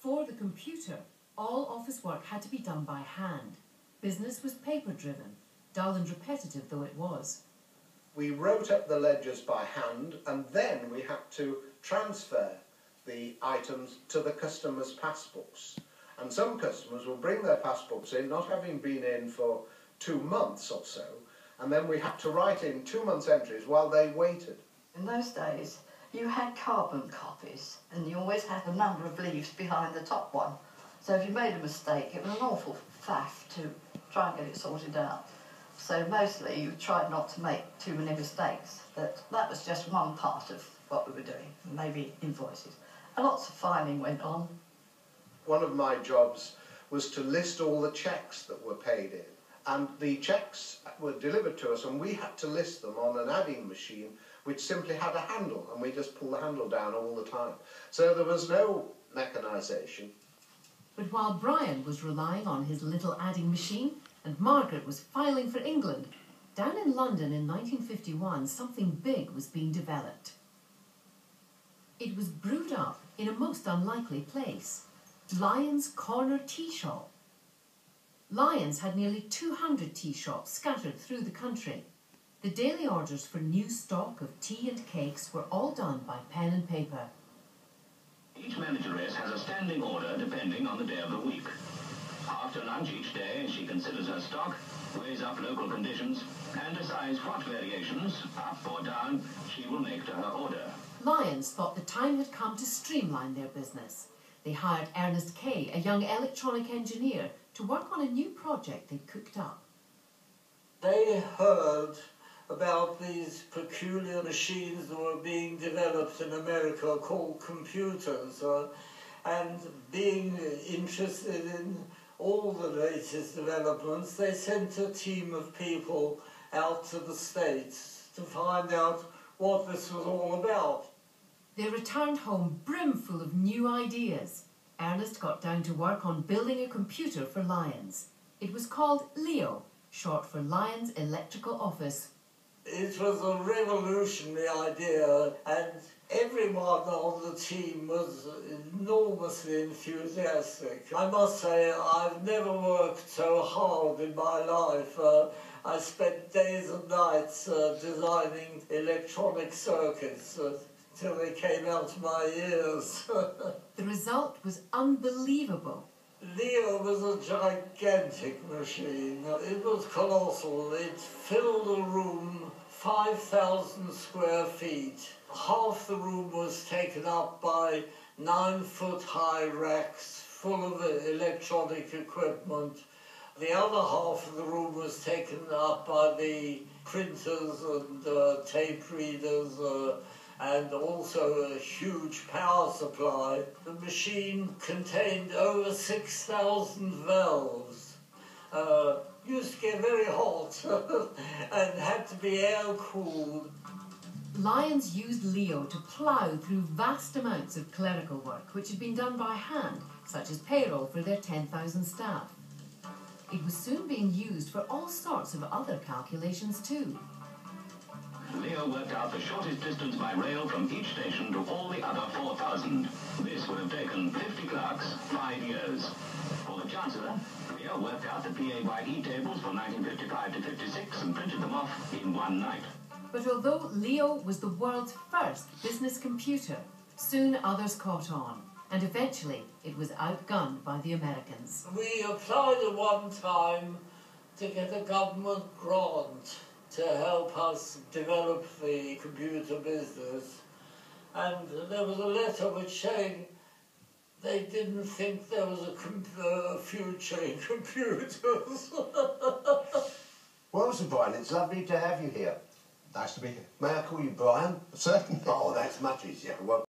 Before the computer, all office work had to be done by hand. Business was paper-driven, dull and repetitive though it was. We wrote up the ledgers by hand, and then we had to transfer the items to the customers' passbooks. And some customers would bring their passbooks in, not having been in for 2 months or so, and then we had to write in 2 months' entries while they waited. In those days, you had carbon copies, and you always had a number of leaves behind the top one. So if you made a mistake, it was an awful faff to try and get it sorted out. So mostly you tried not to make too many mistakes. That was just one part of what we were doing, maybe invoices. And lots of filing went on. One of my jobs was to list all the cheques that were paid in. And the cheques were delivered to us, and we had to list them on an adding machine which simply had a handle, and we just pulled the handle down all the time. So there was no mechanisation. But while Brian was relying on his little adding machine and Margaret was filing for England, down in London in 1951 something big was being developed. It was brewed up in a most unlikely place, Lyons' Corner Tea Shop. Lyons had nearly 200 tea shops scattered through the country. The daily orders for new stock of tea and cakes were all done by pen and paper. Each manageress has a standing order depending on the day of the week. After lunch each day, she considers her stock, weighs up local conditions, and decides what variations, up or down, she will make to her order. Lyons thought the time had come to streamline their business. They hired Ernest Kay, a young electronic engineer, to work on a new project they'd cooked up. They heard about these peculiar machines that were being developed in America called computers, and being interested in all the latest developments, they sent a team of people out to the States to find out what this was all about. They returned home brimful of new ideas. Ernest got down to work on building a computer for Lyons. It was called Leo, short for Lyons Electrical Office. It was a revolutionary idea, and everyone on the team was enormously enthusiastic. I must say, I've never worked so hard in my life. I spent days and nights designing electronic circuits till they came out of my ears. The result was unbelievable. Leo was a gigantic machine. It was colossal. It filled a room 5,000 square feet. Half the room was taken up by 9-foot-high racks full of electronic equipment. The other half of the room was taken up by the printers and tape readers, and also a huge power supply. The machine contained over 6,000 valves. Used to get very hot and had to be air-cooled. Lyons used Leo to plough through vast amounts of clerical work which had been done by hand, such as payroll for their 10,000 staff. It was soon being used for all sorts of other calculations too. Leo worked out the shortest distance by rail from each station to all the other 4,000. This would have taken 50 clerks 5 years. For the Chancellor, Leo worked out the PAYE tables for 1955 to 56 and printed them off in one night. But although Leo was the world's first business computer, soon others caught on, and eventually it was outgunned by the Americans. We applied at one time to get a government grant to help us develop the computer business, and there was a letter which saying they didn't think there was a future in computers. Well, Sir Brian, it's lovely to have you here. Nice to be here. May I call you Brian? Certainly. Oh, that's much easier. Well,